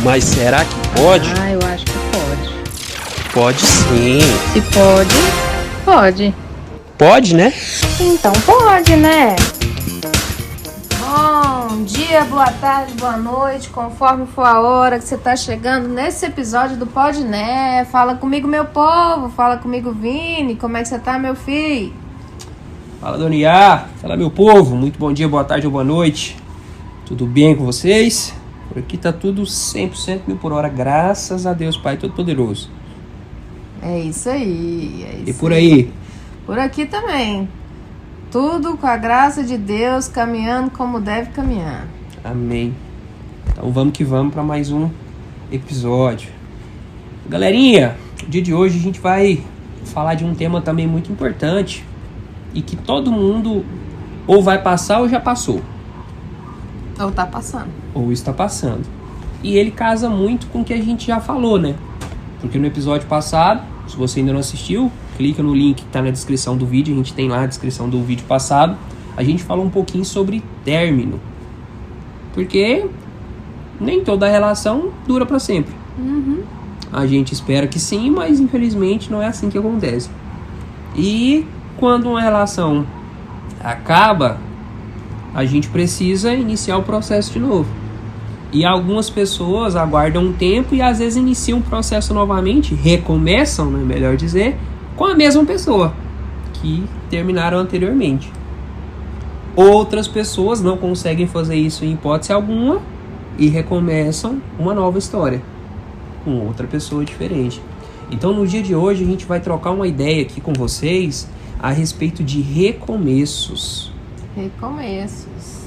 Mas será que pode? Ah, eu acho que pode. Pode sim. Se pode, pode. Pode, né? Então pode, né? Bom dia, boa tarde, boa noite, conforme for a hora que você tá chegando nesse episódio do Pode Né. Fala comigo, meu povo, fala comigo, Vini, como é que você tá, meu filho? Fala, Dona Iá. Fala, meu povo. Muito bom dia, boa tarde ou boa noite. Tudo bem com vocês? Por aqui tá tudo 100% mil por hora, graças a Deus, Pai Todo-Poderoso. É isso aí, E por aí? Por aqui também. Tudo com a graça de Deus, caminhando como deve caminhar. Amém. Então vamos que vamos para mais um episódio. Galerinha, no dia de hoje a gente vai falar de um tema também muito importante e que todo mundo ou vai passar ou já passou. Ou tá passando. Ou está passando. E ele casa muito com o que a gente já falou, né? Porque no episódio passado, se você ainda não assistiu, clica no link que está na descrição do vídeo. A gente tem lá a descrição do vídeo passado. A gente falou um pouquinho sobre término. Porque nem toda relação dura para sempre. A gente espera que sim, mas infelizmente não é assim que acontece. E quando uma relação acaba, a gente precisa iniciar o processo de novo. E algumas pessoas aguardam um tempo e às vezes iniciam o processo novamente, recomeçam, né, melhor dizer, com a mesma pessoa que terminaram anteriormente. Outras pessoas não conseguem fazer isso em hipótese alguma e recomeçam uma nova história com outra pessoa diferente. Então no dia de hoje a gente vai trocar uma ideia aqui com vocês a respeito de recomeços. Recomeços.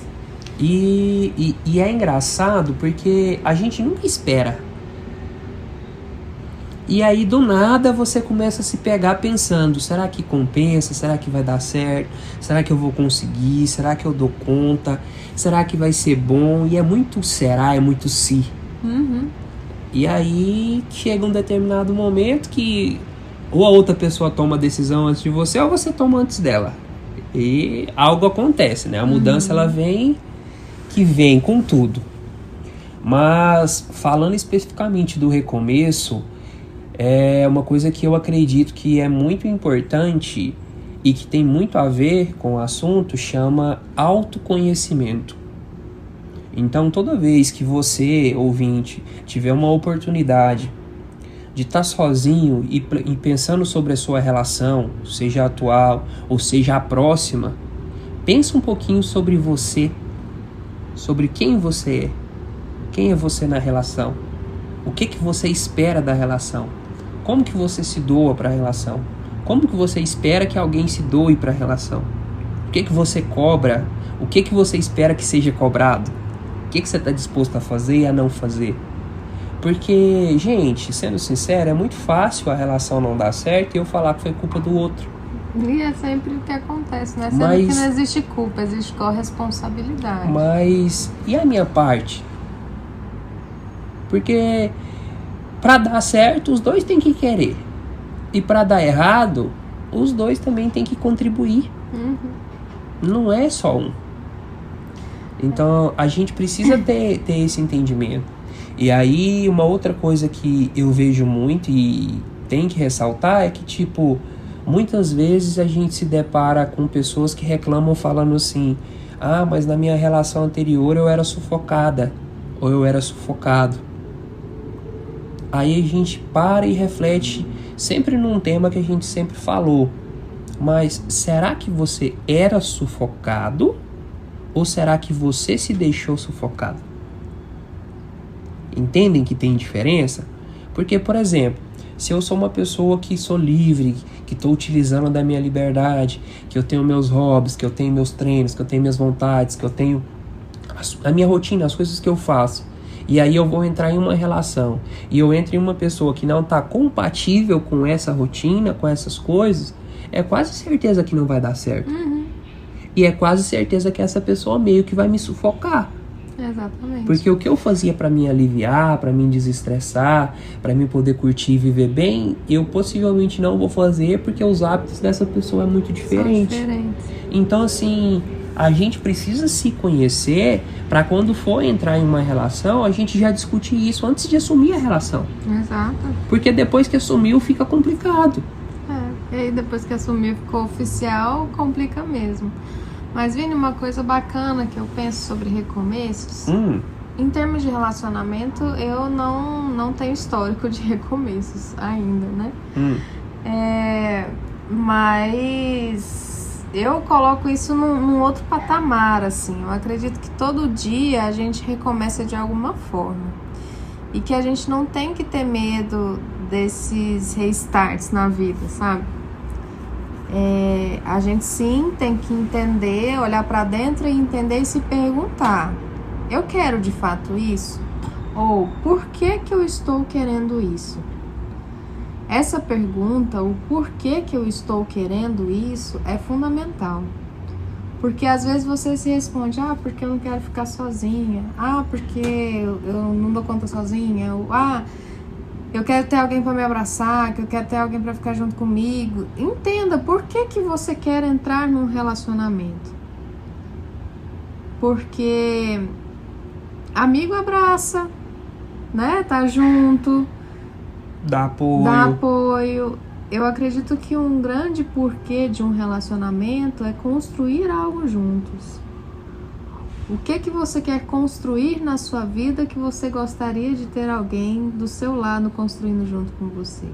E é engraçado porque a gente nunca espera. E aí do nada você começa a se pegar pensando, será que compensa? Será que vai dar certo? Será que eu vou conseguir? Será que eu dou conta? Será que vai ser bom? E é muito será, é muito se. E aí chega um determinado momento que ou a outra pessoa toma a decisão antes de você ou você toma antes dela. E algo acontece, né? A mudança ela vem com tudo. Mas falando especificamente do recomeço, é uma coisa que eu acredito que é muito importante e que tem muito a ver com o assunto, chama autoconhecimento. Então toda vez que você, ouvinte, tiver uma oportunidade de estar sozinho e pensando sobre a sua relação, seja a atual ou seja a próxima, pensa um pouquinho sobre você, sobre quem você é, quem é você na relação, o que você espera da relação, como que você se doa para a relação, como que você espera que alguém se doe para a relação, o que você cobra, o que você espera que seja cobrado, o que você está disposto a fazer e a não fazer. Porque, gente, sendo sincero, é muito fácil a relação não dar certo e eu falar que foi culpa do outro. E é sempre o que acontece, né? Sendo que não existe culpa, existe corresponsabilidade. Mas, e a minha parte? Porque para dar certo, os dois têm que querer. E para dar errado, os dois também têm que contribuir. Não é só um. Então, a gente precisa ter esse entendimento. E aí, uma outra coisa que eu vejo muito e tem que ressaltar é que, tipo, muitas vezes a gente se depara com pessoas que reclamam falando assim: ah, mas na minha relação anterior eu era sufocada, ou eu era sufocado. Aí a gente para e reflete sempre num tema que a gente sempre falou. Mas será que você era sufocado? Ou será que você se deixou sufocado? Entendem que tem diferença? Porque, por exemplo, se eu sou uma pessoa que sou livre, que estou utilizando da minha liberdade, que eu tenho meus hobbies, que eu tenho meus treinos, que eu tenho minhas vontades, que eu tenho a minha rotina, as coisas que eu faço, e aí eu vou entrar em uma relação, e eu entro em uma pessoa que não está compatível com essa rotina, com essas coisas, é quase certeza que não vai dar certo. E é quase certeza que essa pessoa meio que vai me sufocar. Exatamente. Porque o que eu fazia para me aliviar, para me desestressar, para me poder curtir e viver bem, eu possivelmente não vou fazer porque os hábitos dessa pessoa é muito diferente. São diferentes. Então, assim, a gente precisa se conhecer para quando for entrar em uma relação, a gente já discutir isso antes de assumir a relação. Exato. Porque depois que assumiu, fica complicado. E aí depois que assumiu, ficou oficial, complica mesmo. Mas, Vini, uma coisa bacana que eu penso sobre recomeços, em termos de relacionamento, eu não tenho histórico de recomeços ainda, né? Mas eu coloco isso num outro patamar, assim. Eu acredito que todo dia a gente recomeça de alguma forma. E que a gente não tem que ter medo desses restarts na vida, sabe? A gente sim tem que entender, olhar pra dentro e entender e se perguntar: eu quero de fato isso? Ou por que eu estou querendo isso? Essa pergunta, o porquê que eu estou querendo isso, é fundamental. Porque às vezes você se responde: porque eu não quero ficar sozinha. Porque eu não dou conta sozinha. Eu quero ter alguém para me abraçar, que eu quero ter alguém para ficar junto comigo. Entenda por que você quer entrar num relacionamento. Porque amigo abraça, né? Tá junto. Dá apoio. Eu acredito que um grande porquê de um relacionamento é construir algo juntos. O que você quer construir na sua vida que você gostaria de ter alguém do seu lado construindo junto com você?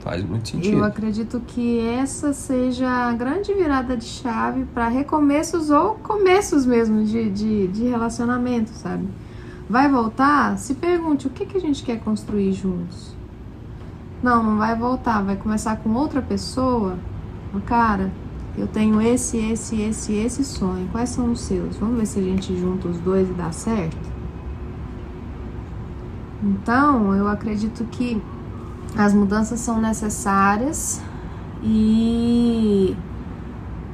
Faz muito sentido. Eu acredito que essa seja a grande virada de chave para recomeços ou começos mesmo de relacionamento, sabe? Vai voltar? Se pergunte: o que a gente quer construir juntos? Não vai voltar, vai começar com outra pessoa. Cara, eu tenho esse sonho. Quais são os seus? Vamos ver se a gente junta os dois e dá certo? Então, eu acredito que as mudanças são necessárias e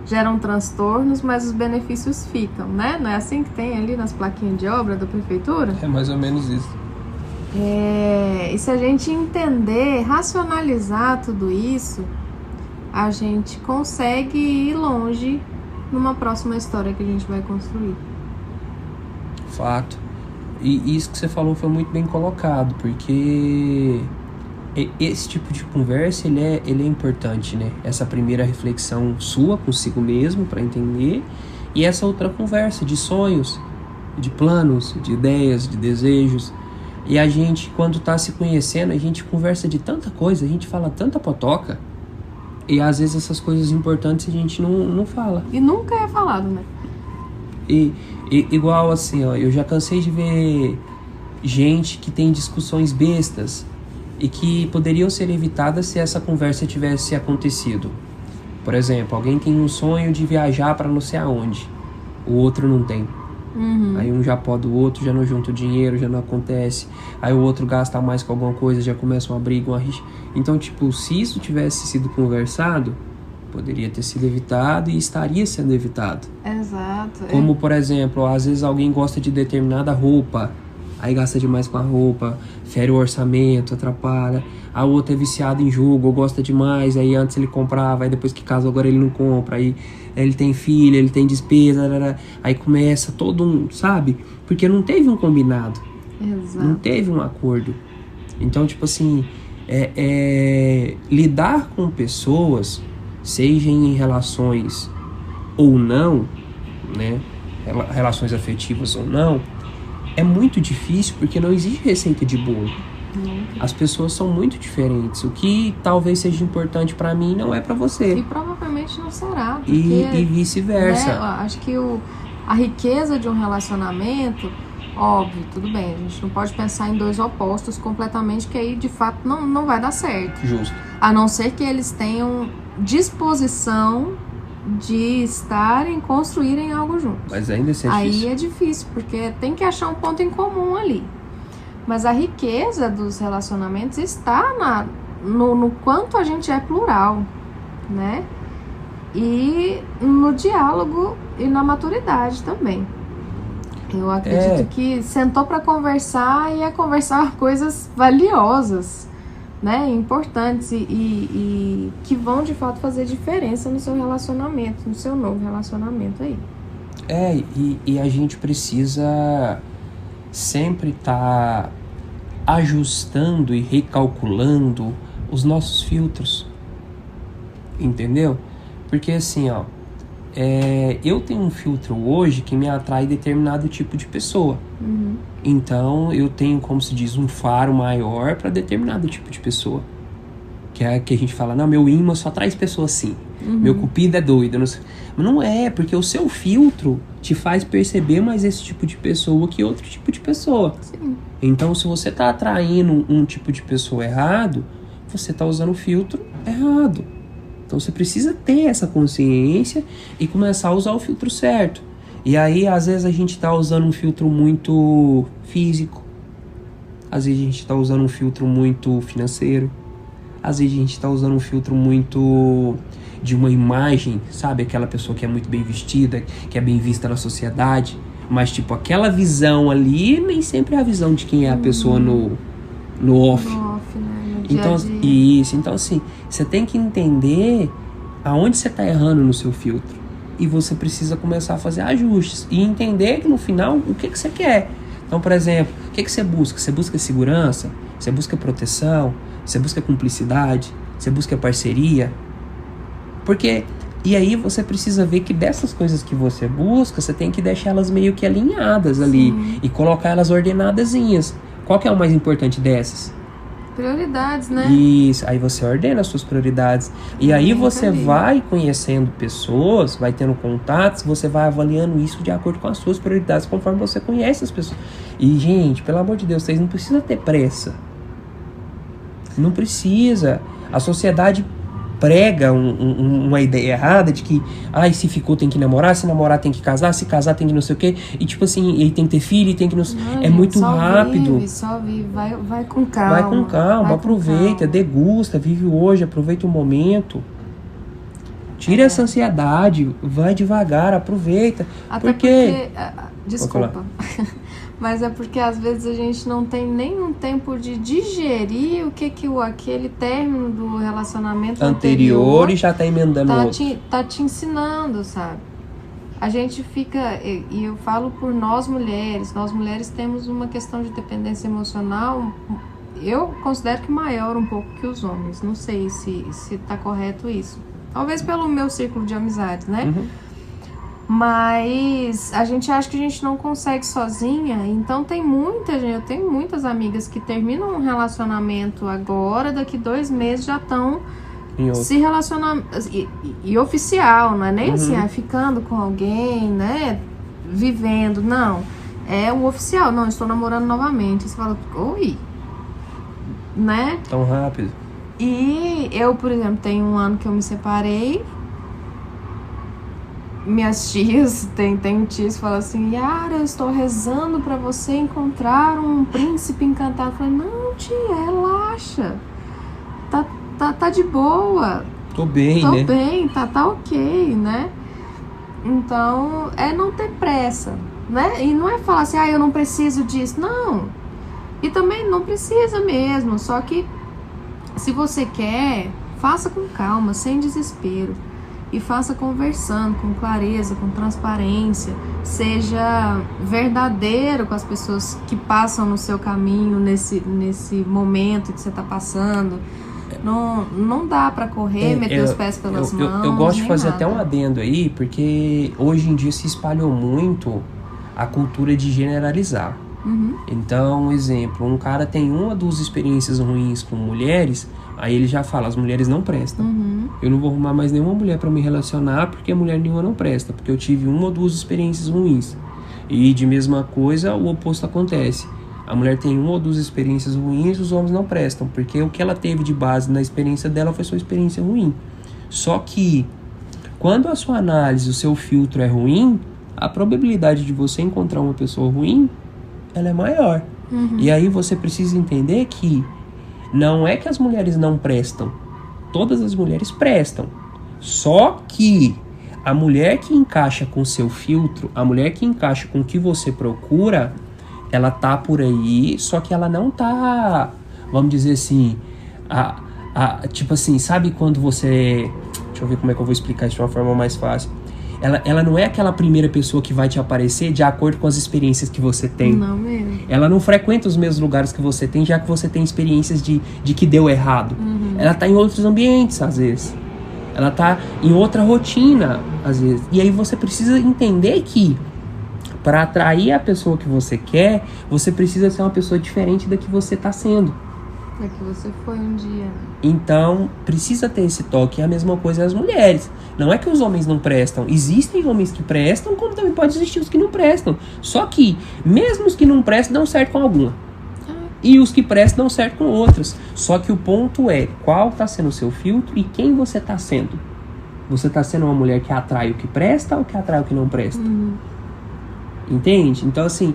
geram transtornos, mas os benefícios ficam, né? Não é assim que tem ali nas plaquinhas de obra da prefeitura? É mais ou menos isso. E se a gente entender, racionalizar tudo isso, a gente consegue ir longe numa próxima história que a gente vai construir. Fato. E isso que você falou foi muito bem colocado, porque esse tipo de conversa, ele é importante, né? Essa primeira reflexão sua consigo mesmo, para entender, e essa outra conversa de sonhos, de planos, de ideias, de desejos. E a gente, quando tá se conhecendo, a gente conversa de tanta coisa, a gente fala tanta potoca, e às vezes essas coisas importantes a gente não fala. E nunca é falado, né? E igual assim, eu já cansei de ver gente que tem discussões bestas e que poderiam ser evitadas se essa conversa tivesse acontecido. Por exemplo, alguém tem um sonho de viajar para não sei aonde, o outro não tem. Aí um já pode o outro, já não junta o dinheiro, já não acontece. Aí o outro gasta mais com alguma coisa, já começa uma briga, uma rixa. Então, se isso tivesse sido conversado, poderia ter sido evitado e estaria sendo evitado. Exato. Como, por exemplo, às vezes alguém gosta de determinada roupa, aí gasta demais com a roupa, fere o orçamento, atrapalha. A outra é viciada em jogo, ou gosta demais, aí antes ele comprava, aí depois que casa agora ele não compra, aí ele tem filho, ele tem despesa, aí começa todo um, sabe? Porque não teve um combinado. Exato. Não teve um acordo. Então, lidar com pessoas, seja em relações ou não, né? Relações afetivas ou não, é muito difícil porque não existe receita de bolo. As pessoas são muito diferentes. O que talvez seja importante pra mim não é pra você. E provavelmente não será. Porque, e vice-versa. Né, acho que a riqueza de um relacionamento, óbvio, tudo bem, a gente não pode pensar em dois opostos completamente, que aí de fato não vai dar certo. Justo. A não ser que eles tenham disposição de estarem, construírem algo juntos. Mas ainda assim é aí difícil. É difícil, porque tem que achar um ponto em comum ali. Mas a riqueza dos relacionamentos está no quanto a gente é plural, né? E no diálogo e na maturidade também. Eu acredito que sentou para conversar e é conversar coisas valiosas, né, importantes e que vão de fato fazer diferença no seu relacionamento, no seu novo relacionamento aí. E a gente precisa sempre estar ajustando e recalculando os nossos filtros, entendeu? Porque assim, ó, eu tenho um filtro hoje que me atrai determinado tipo de pessoa. Então eu tenho, como se diz, um faro maior para determinado tipo de pessoa. Que é que a gente fala, não, meu imã só traz pessoas assim. Meu cupido é doido. Não sei. Mas não é, porque o seu filtro te faz perceber mais esse tipo de pessoa que outro tipo de pessoa. Sim. Então, se você tá atraindo um tipo de pessoa errado, você tá usando o filtro errado. Então, você precisa ter essa consciência e começar a usar o filtro certo. E aí, às vezes, a gente tá usando um filtro muito físico. Às vezes, a gente tá usando um filtro muito financeiro. Às vezes, a gente tá usando um filtro muito de uma imagem, sabe? Aquela pessoa que é muito bem vestida, que é bem vista na sociedade. Mas, tipo, aquela visão ali nem sempre é a visão de quem é a pessoa no off. No off, né? No Então, dia a dia. isso. Então, assim, você tem que entender aonde você tá errando no seu filtro. E você precisa começar a fazer ajustes. E entender que no final, o que você quer. Então, por exemplo, o que você busca? Você busca segurança? Você busca proteção? Você busca cumplicidade? Você busca parceria? Porque... E aí você precisa ver que dessas coisas que você busca, você tem que deixar elas meio que alinhadas ali. Sim. E colocar elas ordenadazinhas. Qual que é o mais importante dessas? Prioridades, né? Isso, aí você ordena as suas prioridades. E aí você Entendi. vai conhecendo pessoas, vai tendo contatos, você vai avaliando isso de acordo com as suas prioridades, conforme você conhece as pessoas. E, gente, pelo amor de Deus, vocês não precisam ter pressa. Não precisa. A sociedade prega uma ideia errada de que se ficou tem que namorar, se namorar tem que casar, se casar tem que não sei o quê, e tipo assim, ele tem que ter filho, e tem que não sei... Não, É gente, muito rápido. Só vive, vai com calma. Vai com calma, vai com aproveita, calma. degusta, vive hoje, aproveita o momento. Tira essa ansiedade, vai devagar, aproveita. Até porque desculpa. Mas é porque às vezes a gente não tem nenhum tempo de digerir o que aquele término do relacionamento anterior e já tá emendando outro. Tá te ensinando, sabe? A gente fica, e eu falo por nós mulheres temos uma questão de dependência emocional, eu considero que maior um pouco que os homens. Não sei se tá correto isso. Talvez pelo meu círculo de amizades, né? Mas a gente acha que a gente não consegue sozinha. Então eu tenho muitas amigas que terminam um relacionamento agora, daqui 2 meses já estão se relacionando. E oficial, não é nem assim, ficando com alguém, né? Vivendo, não. É o oficial, não, estou namorando novamente. Você fala, oi, né? Tão rápido. E eu, por exemplo, tenho 1 ano que eu me separei. Minhas tias, tem tias que falam assim, Yara, eu estou rezando pra você encontrar um príncipe encantado. Eu falei, não, tia, relaxa. Tá de boa. Tô bem, Tô né? bem, tá ok, né? Então, é não ter pressa, né? E não é falar assim, eu não preciso disso. Não. E também não precisa mesmo. Só que, se você quer, faça com calma, sem desespero. E faça conversando, com clareza, com transparência. Seja verdadeiro com as pessoas que passam no seu caminho nesse momento que você está passando. Não dá para correr, meter os pés pelas mãos. Eu gosto de fazer nada. até um adendo aí, porque hoje em dia se espalhou muito a cultura de generalizar. Então, um exemplo, um cara tem 1 ou 2 experiências ruins com mulheres, aí ele já fala, as mulheres não prestam. Eu não vou arrumar mais nenhuma mulher pra me relacionar, porque mulher nenhuma não presta, porque eu tive 1 ou 2 experiências ruins. E de mesma coisa, o oposto acontece. A mulher tem 1 ou 2 experiências ruins, os homens não prestam, porque o que ela teve de base na experiência dela foi sua experiência ruim. Só que, quando a sua análise, o seu filtro é ruim, a probabilidade de você encontrar uma pessoa ruim, ela é maior. E aí você precisa entender que não é que as mulheres não prestam. Todas as mulheres prestam. Só que a mulher que encaixa com o seu filtro, a mulher que encaixa com o que você procura, ela tá por aí, só que ela não tá, vamos dizer assim, Tipo assim, sabe quando você... Deixa eu ver como é que eu vou explicar isso de uma forma mais fácil. Ela não é aquela primeira pessoa que vai te aparecer de acordo com as experiências que você tem. Não mesmo. Ela não frequenta os mesmos lugares que você tem, já que você tem experiências de que deu errado. Ela tá em outros ambientes, às vezes. Ela tá em outra rotina, às vezes. E aí você precisa entender que para atrair a pessoa que você quer, você precisa ser uma pessoa diferente da que você tá sendo. É que você foi um dia. Então, precisa ter esse toque. É a mesma coisa as mulheres. Não é que os homens não prestam. Existem homens que prestam, como também pode existir os que não prestam. Só que, mesmo os que não prestam, dão certo com alguma. E os que prestam, dão certo com outras. Só que o ponto é, qual está sendo o seu filtro e quem você está sendo? Você está sendo uma mulher que atrai o que presta ou que atrai o que não presta? Entende? Então, assim,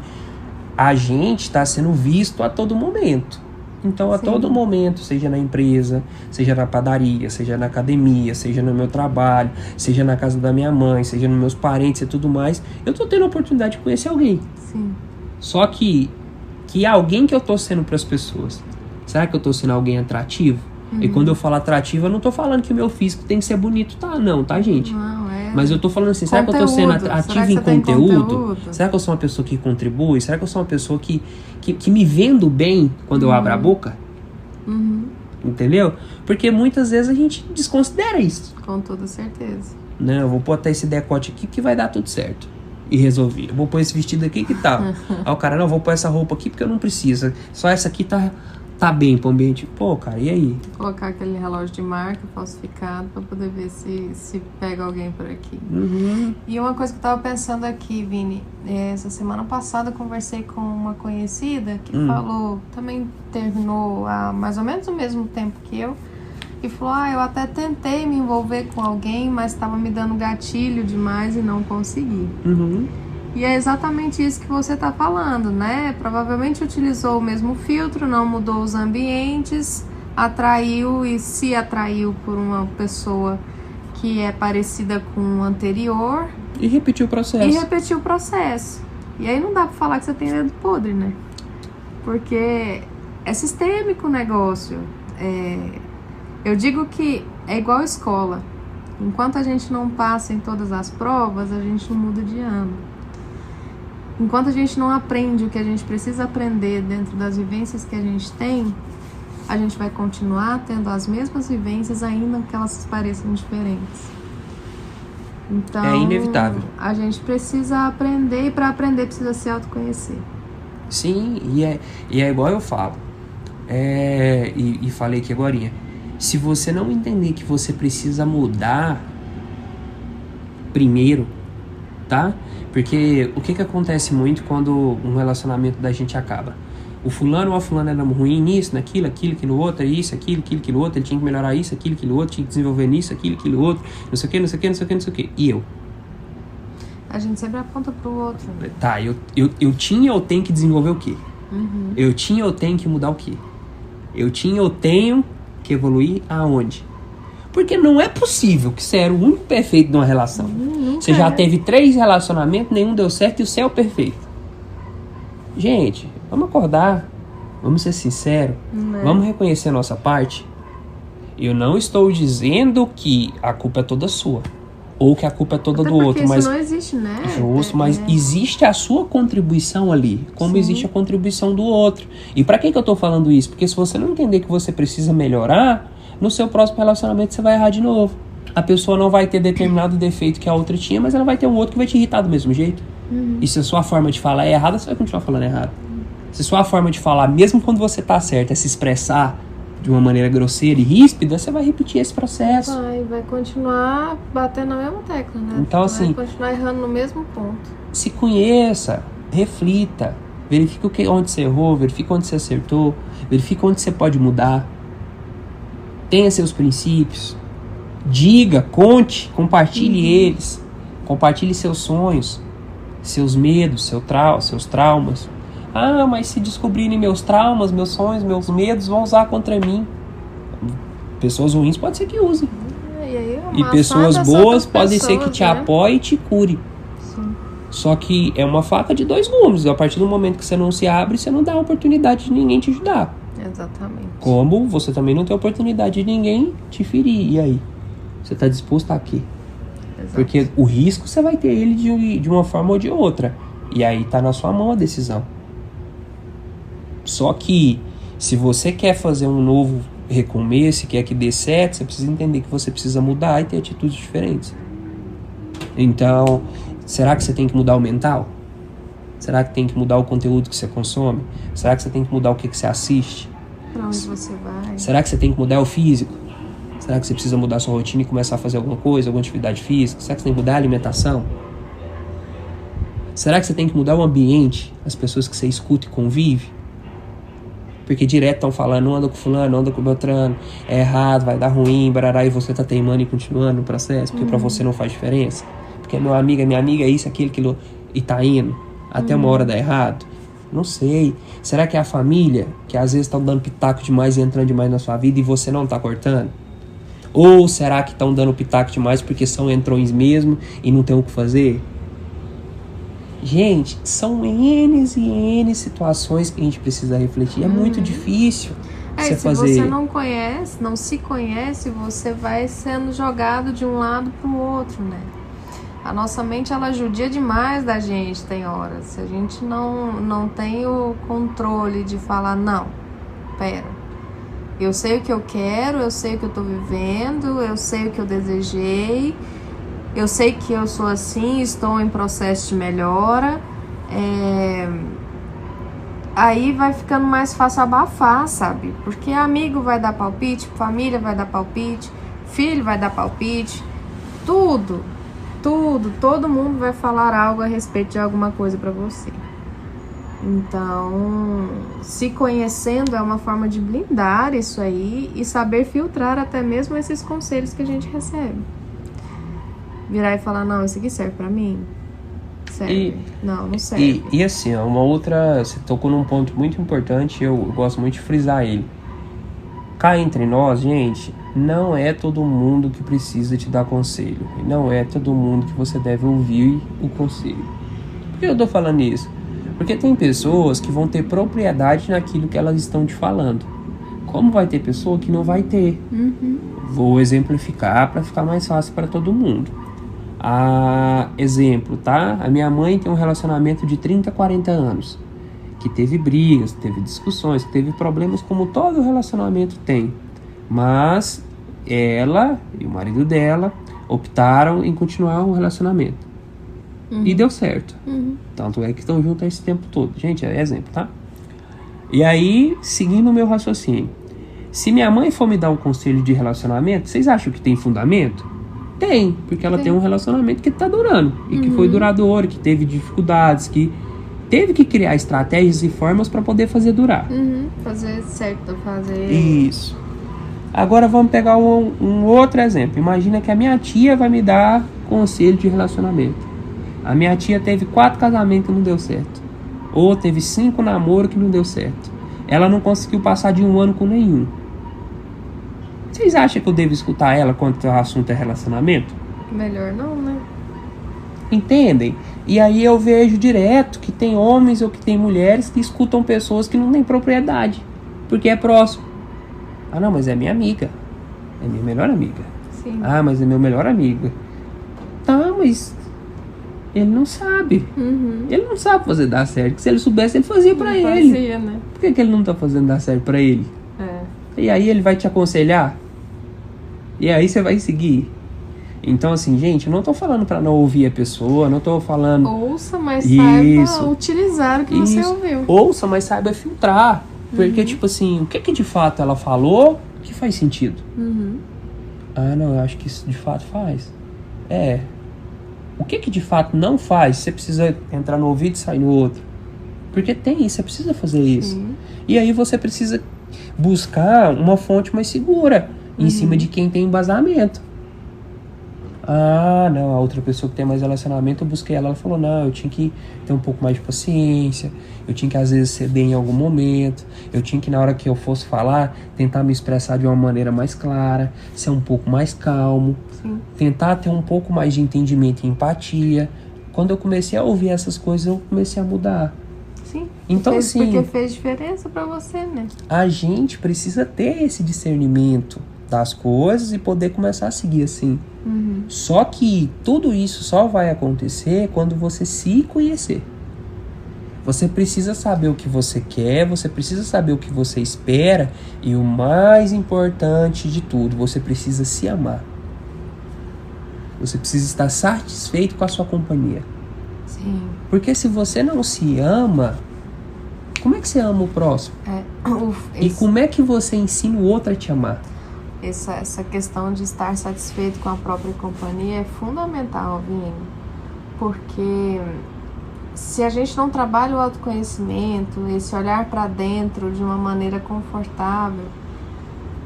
a gente está sendo visto a todo momento. Então, a todo momento, seja na empresa, seja na padaria, seja na academia, seja no meu trabalho, seja na casa da minha mãe, seja nos meus parentes e tudo mais, eu tô tendo a oportunidade de conhecer alguém. Sim. Só que alguém que eu tô sendo pras pessoas, será que eu tô sendo alguém atrativo? E quando eu falo atrativo, eu não tô falando que o meu físico tem que ser bonito, não, tá, gente? Não, é... Mas eu tô falando assim, será que eu tô sendo ativo em conteúdo? Será que eu sou uma pessoa que contribui? Será que eu sou uma pessoa que me vendo bem quando eu abro a boca? Entendeu? Porque muitas vezes a gente desconsidera isso. Com toda certeza. Não, eu vou botar esse decote aqui que vai dar tudo certo. E resolvi. Eu vou pôr esse vestido aqui que tá. Aí o cara, não, eu vou pôr essa roupa aqui porque eu não preciso. Só essa aqui tá bem pro ambiente. Pô, cara, e aí? Vou colocar aquele relógio de marca falsificado pra poder ver se pega alguém por aqui. E uma coisa que eu tava pensando aqui, Vini, essa semana passada eu conversei com uma conhecida que falou, também terminou há mais ou menos o mesmo tempo que eu, e falou, eu até tentei me envolver com alguém, mas tava me dando gatilho demais e não consegui. E é exatamente isso que você está falando, né? Provavelmente utilizou o mesmo filtro, não mudou os ambientes, atraiu e se atraiu por uma pessoa que é parecida com o anterior. E repetiu o processo. E aí não dá para falar que você tem dedo podre, né? Porque é sistêmico o negócio. Eu digo que é igual escola. Enquanto a gente não passa em todas as provas, a gente não muda de ano. Enquanto a gente não aprende o que a gente precisa aprender dentro das vivências que a gente tem, a gente vai continuar tendo as mesmas vivências, ainda que elas pareçam diferentes. Então, é inevitável. A gente precisa aprender, e para aprender precisa se autoconhecer. Sim, e é igual eu falo. E falei aqui agorinha. Se você não entender que você precisa mudar primeiro, tá? Porque o que acontece muito quando um relacionamento da gente acaba? O fulano ou a fulana era ruim nisso, naquilo, aquilo outro, isso, aquilo outro, ele tinha que melhorar isso, aquilo outro, tinha que desenvolver nisso, aquilo outro, não sei o que. E eu? A gente sempre aponta pro outro. Tá, eu tenho que desenvolver o quê? Eu tenho que mudar o quê? Eu tenho que evoluir aonde? Porque não é possível que você era o único perfeito de uma relação. Você já teve 3 relacionamentos, nenhum deu certo e o seu é perfeito. Gente, vamos acordar. Vamos ser sinceros. Vamos reconhecer a nossa parte. Eu não estou dizendo que a culpa é toda sua. Ou que a culpa é toda do outro. Mas isso não existe, né? Mas existe a sua contribuição ali. Como existe a contribuição do outro. E pra que eu tô falando isso? Porque se você não entender que você precisa melhorar, no seu próximo relacionamento você vai errar de novo. A pessoa não vai ter determinado defeito que a outra tinha, mas ela vai ter um outro que vai te irritar do mesmo jeito. E se a sua forma de falar é errada, você vai continuar falando errado. Se a sua forma de falar, mesmo quando você tá certo, é se expressar de uma maneira grosseira e ríspida, você vai repetir esse processo. Vai continuar batendo na mesma tecla, né? Então, assim, vai continuar errando no mesmo ponto. Se conheça, reflita, verifique onde você errou, verifique onde você acertou, verifique onde você pode mudar. Tenha seus princípios, diga, conte, compartilhe eles, compartilhe seus sonhos, seus medos, seus traumas. Mas se descobrirem meus traumas, meus sonhos, meus medos, vão usar contra mim. Pessoas ruins pode ser que usem. E pessoas boas podem ser que te apoiem e te cure. Sim. Só que é uma faca de 2 gumes. A partir do momento que você não se abre, você não dá a oportunidade de ninguém te ajudar. Exatamente. Como você também não tem oportunidade de ninguém te ferir. E aí? Você tá disposto a quê? Exato. Porque o risco você vai ter ele de uma forma ou de outra. E aí tá na sua mão a decisão. Só que se você quer fazer um novo recomeço, quer que dê certo, você precisa entender que você precisa mudar e ter atitudes diferentes. Então, será que você tem que mudar o mental? Será que tem que mudar o conteúdo que você consome? Será que você tem que mudar o que você assiste? Pra onde você vai? Será que você tem que mudar o físico? Será que você precisa mudar a sua rotina e começar a fazer alguma coisa, alguma atividade física? Será que você tem que mudar a alimentação? Será que você tem que mudar o ambiente, as pessoas que você escuta e convive? Porque direto estão falando, não anda com fulano, não anda com Beltrano, é errado, vai dar ruim, barará, e você tá teimando e continuando no processo, porque pra você não faz diferença. Porque meu amigo, minha amiga é isso, aquilo, e tá indo, até uma hora dá errado. Não sei. Será que é a família, que às vezes estão dando pitaco demais e entrando demais na sua vida e você não tá cortando? Ou será que estão dando pitaco demais porque são entrões mesmo e não tem o que fazer? Gente, são N e N situações que a gente precisa refletir. É muito difícil você se fazer. você não conhece, não se conhece, você vai sendo jogado de um lado pro outro, né? A nossa mente, ela judia demais da gente, tem horas. Se a gente não tem o controle de falar, não, pera, eu sei o que eu quero, eu sei o que eu tô vivendo, eu sei o que eu desejei, eu sei que eu sou assim, estou em processo de melhora. Aí vai ficando mais fácil abafar, sabe? Porque amigo vai dar palpite, família vai dar palpite, filho vai dar palpite, todo mundo vai falar algo a respeito de alguma coisa pra você. Então, se conhecendo é uma forma de blindar isso aí e saber filtrar até mesmo esses conselhos que a gente recebe. Virar e falar, não, isso aqui serve pra mim? Serve. Não serve. E assim, uma outra... Você tocou num ponto muito importante, eu gosto muito de frisar ele. Cá entre nós, gente, não é todo mundo que precisa te dar conselho. E não é todo mundo que você deve ouvir o conselho. Por que eu tô falando isso? Porque tem pessoas que vão ter propriedade naquilo que elas estão te falando. Como vai ter pessoa que não vai ter? Vou exemplificar para ficar mais fácil para todo mundo. Exemplo, tá? A minha mãe tem um relacionamento de 30, 40 anos. Que teve brigas, teve discussões, teve problemas como todo relacionamento tem. Mas ela e o marido dela optaram em continuar o relacionamento. E deu certo. Tanto é que estão juntos esse tempo todo. Gente, é exemplo, tá? E aí, seguindo o meu raciocínio. Se minha mãe for me dar um conselho de relacionamento, vocês acham que tem fundamento? Tem, porque ela tem um relacionamento que tá durando. E que foi duradouro, que teve dificuldades, que teve que criar estratégias e formas para poder fazer durar. Fazer certo, fazer... Isso. Agora vamos pegar um outro exemplo. Imagina que a minha tia vai me dar conselho de relacionamento. A minha tia teve 4 casamentos que não deu certo. Ou teve 5 namoros que não deu certo. Ela não conseguiu passar de 1 ano com nenhum. Vocês acham que eu devo escutar ela quando o assunto é relacionamento? Melhor não, né? Entendem? E aí eu vejo direto que tem homens ou que tem mulheres que escutam pessoas que não têm propriedade. Porque é próximo. Ah, não, mas é minha amiga. É minha melhor amiga. Sim. Ah, mas é meu melhor amigo. Tá, mas ele não sabe. Ele não sabe fazer dar certo. Porque se ele soubesse, ele fazia pra ele. Fazia, né? Por que ele não tá fazendo dar certo pra ele? E aí ele vai te aconselhar? E aí você vai seguir? Então assim, gente, eu não tô falando pra não ouvir a pessoa, não tô falando... Ouça, mas saiba utilizar o que você ouviu. Ouça, mas saiba filtrar. Porque, tipo assim, o que de fato ela falou que faz sentido? Ah, não, eu acho que isso de fato faz. O que de fato não faz? Você precisa entrar no ouvido e sair no outro. Porque você precisa fazer isso. E aí você precisa buscar uma fonte mais segura, em cima de quem tem embasamento. Ah, não, a outra pessoa que tem mais relacionamento, eu busquei ela falou, não, eu tinha que ter um pouco mais de paciência, eu tinha que às vezes ceder em algum momento, eu tinha que na hora que eu fosse falar, tentar me expressar de uma maneira mais clara, ser um pouco mais calmo, tentar ter um pouco mais de entendimento e empatia. Quando eu comecei a ouvir essas coisas, eu comecei a mudar. Sim. Então, Porque fez diferença pra você, né? A gente precisa ter esse discernimento das coisas e poder começar a seguir assim. Só que tudo isso só vai acontecer quando você se conhecer. Você precisa saber o que você quer, você precisa saber o que você espera e o mais importante de tudo, você precisa se amar. Você precisa estar satisfeito com a sua companhia. Sim. Porque se você não se ama, como é que você ama o próximo? E como é que você ensina o outro a te amar? Essa questão de estar satisfeito com a própria companhia é fundamental, Vini. Porque se a gente não trabalha o autoconhecimento, esse olhar para dentro de uma maneira confortável,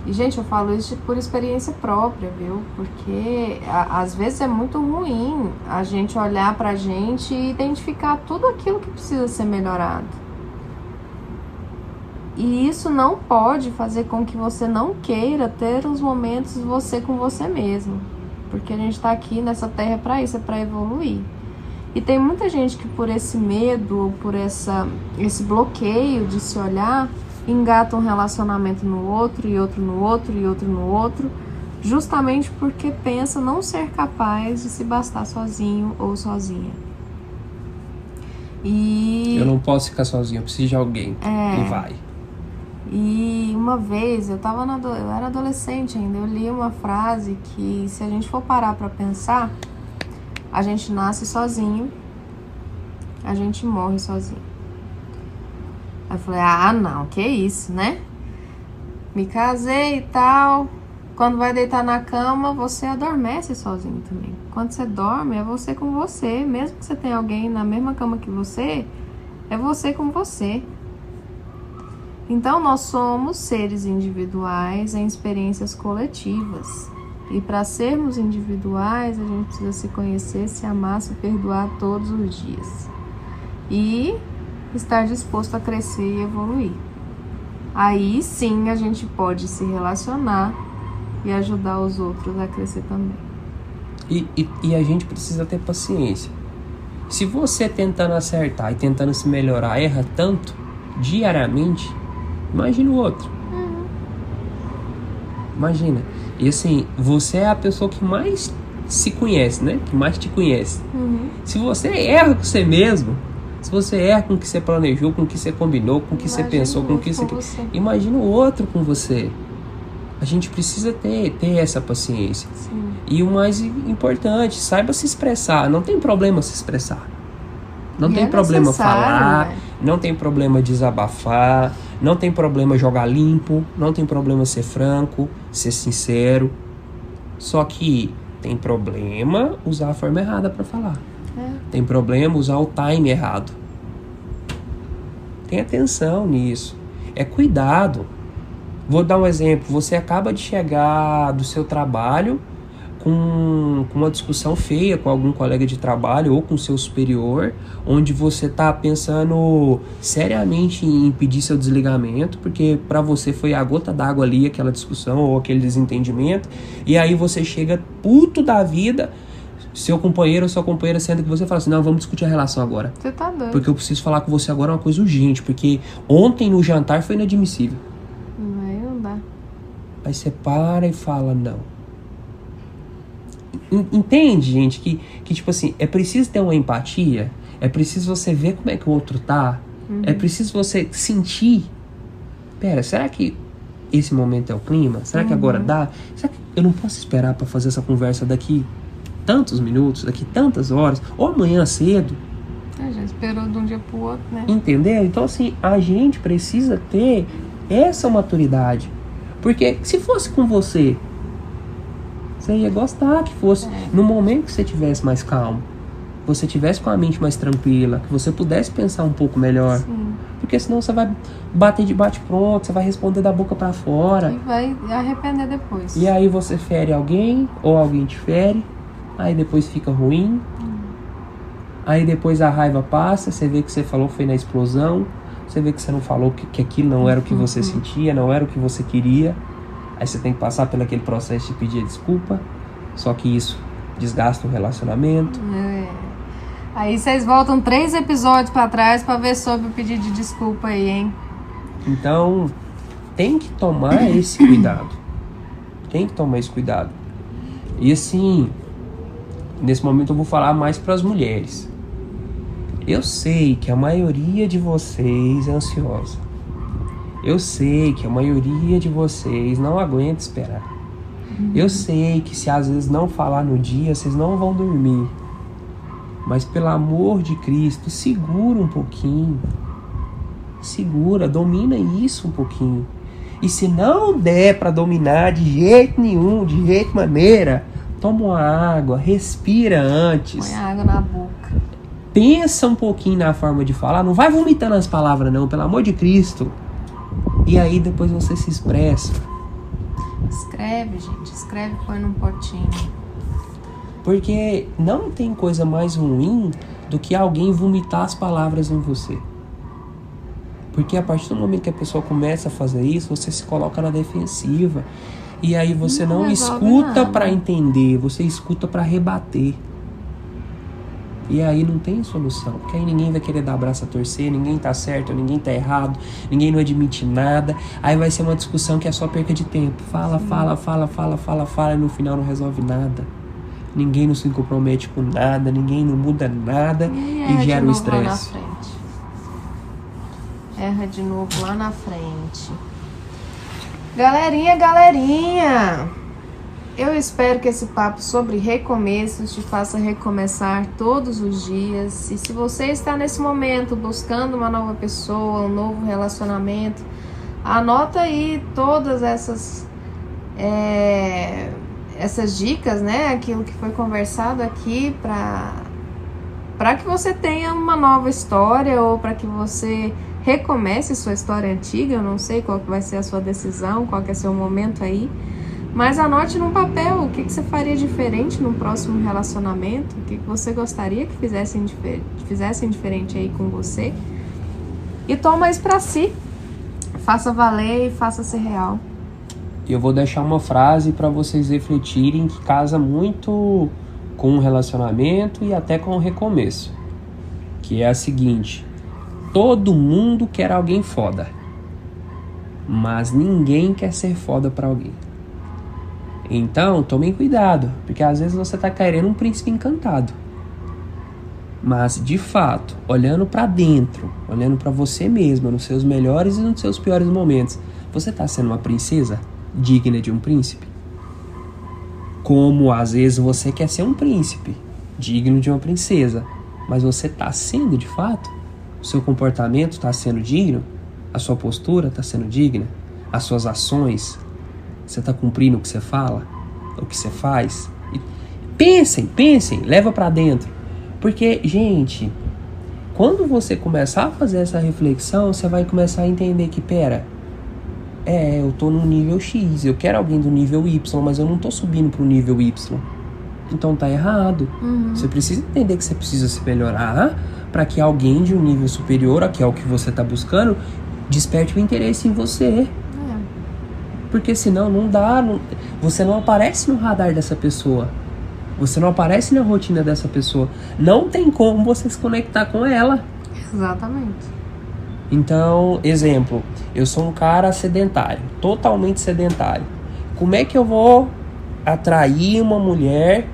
e gente, eu falo isso por experiência própria, viu? Porque às vezes é muito ruim a gente olhar pra gente e identificar tudo aquilo que precisa ser melhorado. E isso não pode fazer com que você não queira ter os momentos você com você mesmo. Porque a gente tá aqui nessa terra pra isso, é pra evoluir. E tem muita gente que por esse medo, ou por esse bloqueio de se olhar, engata um relacionamento no outro, e outro no outro, e outro no outro, justamente porque pensa não ser capaz de se bastar sozinho ou sozinha. Eu não posso ficar sozinho, eu preciso de alguém. E vai. E uma vez, eu era adolescente ainda, eu li uma frase que, se a gente for parar pra pensar, a gente nasce sozinho, a gente morre sozinho. Aí eu falei, não, que isso, né? Me casei e tal. Quando vai deitar na cama, você adormece sozinho também. Quando você dorme, é você com você. Mesmo que você tenha alguém na mesma cama que você, é você com você. Então, nós somos seres individuais em experiências coletivas. E para sermos individuais, a gente precisa se conhecer, se amar, se perdoar todos os dias. E estar disposto a crescer e evoluir. Aí sim a gente pode se relacionar e ajudar os outros a crescer também. E a gente precisa ter paciência. Se você tentando acertar e tentando se melhorar erra tanto, diariamente, imagina o outro. Imagina. E assim, você é a pessoa que mais se conhece, né? Que mais te conhece. Se você erra com você mesmo, se você erra com o que você planejou, com o que você combinou, com o que você pensou, com o que você... Imagina o outro com você. A gente precisa ter essa paciência. Sim. E o mais importante, saiba se expressar. Não tem problema se expressar. Não tem problema falar, né? Não tem problema desabafar, não tem problema jogar limpo, não tem problema ser franco, ser sincero. Só que tem problema usar a forma errada para falar. Tem problema usar o time errado. Tem atenção nisso. É cuidado. Vou dar um exemplo. Você acaba de chegar do seu trabalho com uma discussão feia com algum colega de trabalho ou com seu superior, onde você está pensando seriamente em impedir seu desligamento, porque para você foi a gota d'água ali, aquela discussão ou aquele desentendimento, e aí você chega puto da vida, seu companheiro ou sua companheira sendo que você fala assim, não, vamos discutir a relação agora. Você tá doido. Porque eu preciso falar com você agora uma coisa urgente, porque ontem no jantar foi inadmissível. Não dá. Aí você para e fala, não. Entende, gente, que tipo assim, é preciso ter uma empatia, é preciso você ver como é que o outro tá, é preciso você sentir, pera, será que esse momento é o clima? Será que agora dá? Será que eu não posso esperar pra fazer essa conversa daqui tantos minutos, daqui tantas horas, ou amanhã cedo? Já esperou de um dia pro outro, né? Entendeu? Então assim, a gente precisa ter essa maturidade, porque se fosse com você ia gostar que fosse no momento que você tivesse mais calmo, você tivesse com a mente mais tranquila, que você pudesse pensar um pouco melhor. Sim. Porque senão você vai bater de bate-pronto, você vai responder da boca pra fora. E vai arrepender depois. E aí você fere alguém, ou alguém te fere, aí depois fica ruim. Aí depois a raiva passa, você vê que você falou foi na explosão, você vê que você não falou que aquilo não era o que você sentia, não era o que você queria. Aí você tem que passar pelo aquele processo de pedir desculpa. Só que isso desgasta o relacionamento. Aí vocês voltam 3 episódios pra trás pra ver sobre o pedido de desculpa aí, hein? Então, tem que tomar esse cuidado. Tem que tomar esse cuidado. E assim, nesse momento eu vou falar mais pras mulheres. Eu sei que a maioria de vocês é ansiosa. Eu sei que a maioria de vocês não aguenta esperar. Eu sei que se às vezes não falar no dia, vocês não vão dormir. Mas pelo amor de Cristo, segura um pouquinho. Segura, domina isso um pouquinho. E se não der para dominar de jeito nenhum, de jeito maneira, toma uma água, respira antes. Põe a água na boca. Pensa um pouquinho na forma de falar. Não vai vomitando as palavras não, pelo amor de Cristo. E aí depois você se expressa. Escreve, gente. Escreve e põe num potinho. Porque não tem coisa mais ruim do que alguém vomitar as palavras em você. Porque a partir do momento que a pessoa começa a fazer isso, você se coloca na defensiva. E aí você não escuta para entender, você escuta para rebater. E aí não tem solução. Porque aí ninguém vai querer dar abraço a torcer, ninguém tá certo, ninguém tá errado, ninguém não admite nada. Aí vai ser uma discussão que é só perca de tempo. Fala, e no final não resolve nada. Ninguém não se compromete com nada, ninguém não muda nada e gera um estresse. Erra de novo lá na frente. Galerinha, eu espero que esse papo sobre recomeços te faça recomeçar todos os dias. E se você está nesse momento buscando uma nova pessoa, um novo relacionamento, anota aí todas essas dicas, né? Aquilo que foi conversado aqui para que você tenha uma nova história ou para que você recomece sua história antiga. Eu não sei qual que vai ser a sua decisão, qual que é o seu momento aí, mas anote num papel o que você faria diferente no próximo relacionamento, o que você gostaria que fizessem diferente aí com você, e toma isso pra si, faça valer e faça ser real. Eu vou deixar uma frase para vocês refletirem que casa muito com o relacionamento e até com o recomeço, que é a seguinte: todo mundo quer alguém foda, mas ninguém quer ser foda pra alguém. Então, tomem cuidado, porque às vezes você tá querendo um príncipe encantado. Mas, de fato, olhando pra dentro, olhando pra você mesma, nos seus melhores e nos seus piores momentos, você tá sendo uma princesa digna de um príncipe? Como às vezes você quer ser um príncipe digno de uma princesa, mas você tá sendo de fato? O seu comportamento está sendo digno? A sua postura está sendo digna? As suas ações? Você está cumprindo o que você fala? O que você faz? E pensem, leva para dentro. Porque, gente, quando você começar a fazer essa reflexão, você vai começar a entender que, eu tô no nível X, eu quero alguém do nível Y, mas eu não tô subindo pro nível Y. Então tá errado. Você precisa entender que você precisa se melhorar para que alguém de um nível superior, que é o que você está buscando, desperte o interesse em você. Porque senão não dá, você não aparece no radar dessa pessoa, você não aparece na rotina dessa pessoa, não tem como você se conectar com ela. Exatamente. Então, exemplo, eu sou um cara sedentário, totalmente sedentário. Como é que eu vou atrair uma mulher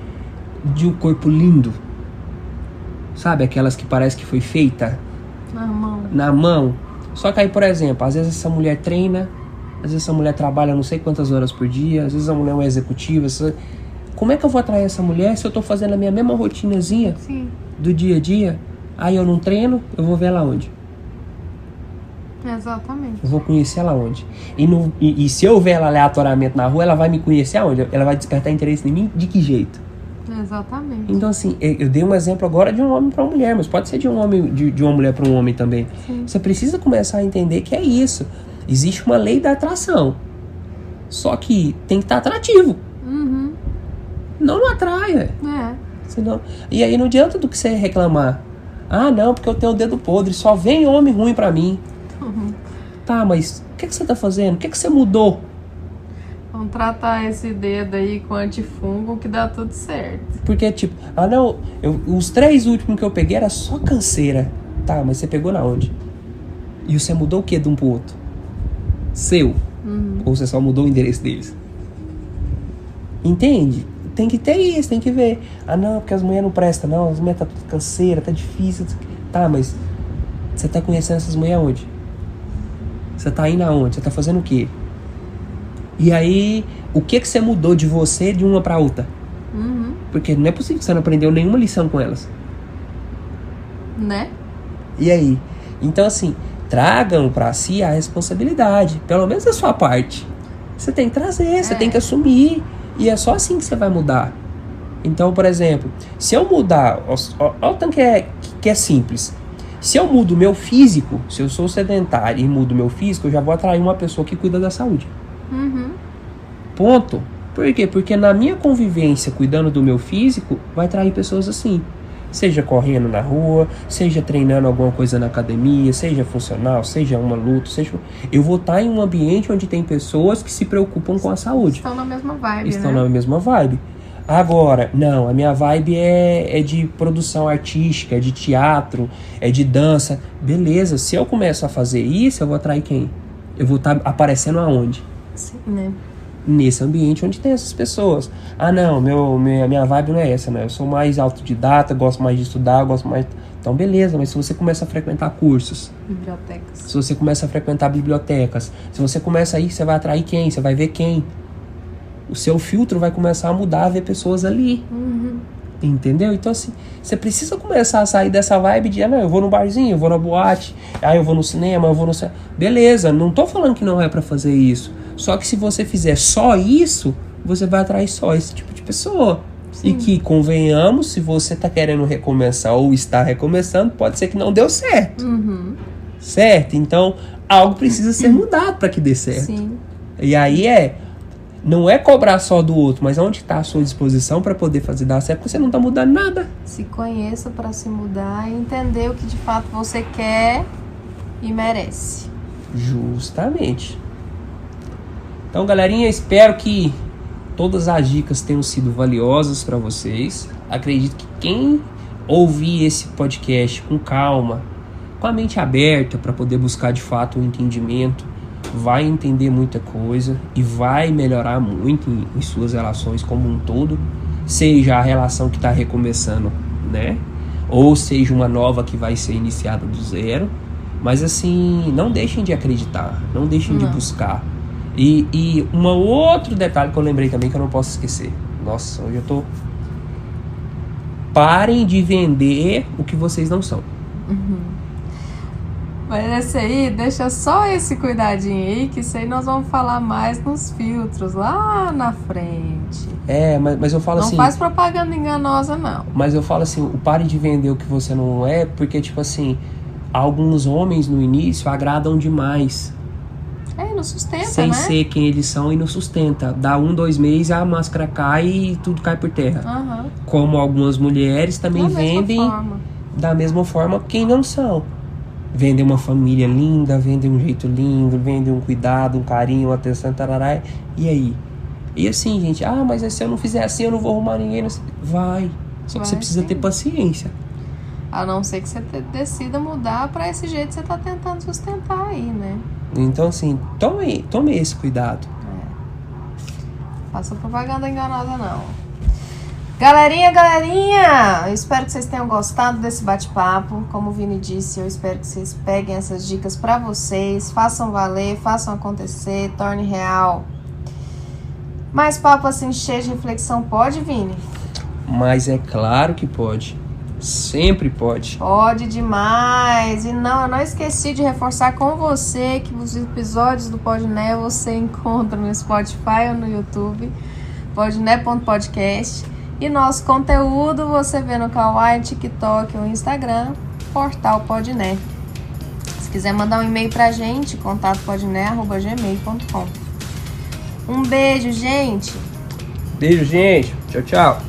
de um corpo lindo? Sabe, aquelas que parece que foi feita na mão. Só que aí, por exemplo, às vezes essa mulher treina, às vezes essa mulher trabalha não sei quantas horas por dia, às vezes a mulher é uma executiva. Como é que eu vou atrair essa mulher se eu tô fazendo a minha mesma rotinazinha do dia a dia? Aí eu não treino, eu vou ver ela onde? Exatamente. Eu vou conhecer ela onde? E se eu ver ela aleatoriamente na rua, ela vai me conhecer aonde? Ela vai despertar interesse em mim? De que jeito? Exatamente. Então, assim, eu dei um exemplo agora de um homem para uma mulher, mas pode ser de um homem, de uma mulher para um homem também. Sim. Você precisa começar a entender que é isso. Existe uma lei da atração. Só que tem que estar atrativo. Não atrai, Senão... E aí não adianta do que você reclamar. Ah, não, porque eu tenho o dedo podre, só vem homem ruim pra mim. Tá, mas o que você tá fazendo? O que você mudou? Vamos tratar esse dedo aí com antifungo que dá tudo certo. Porque, tipo, não, os 3 últimos que eu peguei era só canseira. Tá, mas você pegou na onde? E você mudou o que de um pro outro? Seu? Ou você só mudou o endereço deles? Entende? Tem que ter isso, tem que ver. Não, porque as mulheres não prestam, não. As mulheres tá tudo canseira, tá difícil. Tá, mas você tá conhecendo essas mulheres onde? Você tá indo aonde? Você tá fazendo o quê? E aí, o que você mudou de você de uma pra outra? Porque não é possível que você não aprendeu nenhuma lição com elas. Né? E aí? Então, assim, tragam pra si a responsabilidade. Pelo menos a sua parte. Você tem que trazer, você tem que assumir. E é só assim que você vai mudar. Então, por exemplo, se eu mudar... Olha o tanto que é simples. Se eu mudo o meu físico, se eu sou sedentário e mudo o meu físico, eu já vou atrair uma pessoa que cuida da saúde. Ponto. Por quê? Porque na minha convivência, cuidando do meu físico, vai atrair pessoas assim. Seja correndo na rua, seja treinando alguma coisa na academia, seja funcional, seja uma luta, eu vou estar em um ambiente onde tem pessoas que se preocupam com a saúde. Estão na mesma vibe, Estão na mesma vibe. Agora, não, a minha vibe é de produção artística, é de teatro, é de dança. Beleza, se eu começo a fazer isso, eu vou atrair quem? Eu vou estar aparecendo aonde? Sim, né? Nesse ambiente onde tem essas pessoas. Não, minha vibe não é essa, né? Eu sou mais autodidata, gosto mais de estudar, gosto mais... Então, beleza, mas se você começa a frequentar cursos... Bibliotecas. Se você começa a frequentar bibliotecas, se você começa a ir, você vai atrair quem? Você vai ver quem? O seu filtro vai começar a mudar, a ver pessoas ali. Entendeu? Então, assim, você precisa começar a sair dessa vibe de, eu vou no barzinho, eu vou na boate, eu vou no cinema, eu vou no... Beleza, não tô falando que não é pra fazer isso. Só que se você fizer só isso, você vai atrair só esse tipo de pessoa. Sim. E que, convenhamos, se você tá querendo recomeçar ou está recomeçando, pode ser que não deu certo. Certo? Então, algo precisa ser mudado para que dê certo. Sim. E aí não é cobrar só do outro, mas onde está a sua disposição para poder fazer dar certo, porque você não está mudando nada. Se conheça para se mudar e entender o que de fato você quer e merece. Justamente. Então, galerinha, espero que todas as dicas tenham sido valiosas para vocês. Acredito que quem ouvir esse podcast com calma, com a mente aberta para poder buscar de fato um entendimento, vai entender muita coisa e vai melhorar muito em suas relações como um todo, seja a relação que está recomeçando, né? Ou seja uma nova que vai ser iniciada do zero. Mas assim, não deixem de acreditar, não deixem de buscar. E um outro detalhe que eu lembrei também que eu não posso esquecer. Nossa, hoje eu tô... Parem de vender o que vocês não são. Mas esse aí, deixa só esse cuidadinho aí, que isso aí nós vamos falar mais nos filtros, lá na frente. Mas eu falo assim... Não faz propaganda enganosa, não. Mas eu falo assim, pare de vender o que você não é, porque, tipo assim, alguns homens no início agradam demais. Não sustenta, sem né? ser quem eles são e não sustenta. Dá 1-2 meses, a máscara cai e tudo cai por terra. Como algumas mulheres também vendem da mesma forma quem não são. Vendem uma família linda, vendem um jeito lindo, vendem um cuidado, um carinho, uma atenção, tarará. E aí? E assim, gente, mas se eu não fizer assim, eu não vou arrumar ninguém. Vai. Só que você precisa ter paciência. A não ser que você decida mudar pra esse jeito que você tá tentando sustentar aí, né? Então, assim, tome esse cuidado. Faça propaganda enganosa, não. Galerinha, eu espero que vocês tenham gostado desse bate-papo. Como o Vini disse, eu espero que vocês peguem essas dicas pra vocês, façam valer, façam acontecer, torne real. Mais papo assim cheio de reflexão pode, Vini? Mas é claro que pode. Sempre pode. Pode demais. E não, eu não esqueci de reforçar com você que os episódios do Podné você encontra no Spotify ou no YouTube, podné.podcast. E nosso conteúdo você vê no Kawaii, TikTok ou Instagram, portal Podné. Se quiser mandar um e-mail pra gente, contatopodné@gmail.com. Um beijo, gente. Beijo, gente. Tchau, tchau.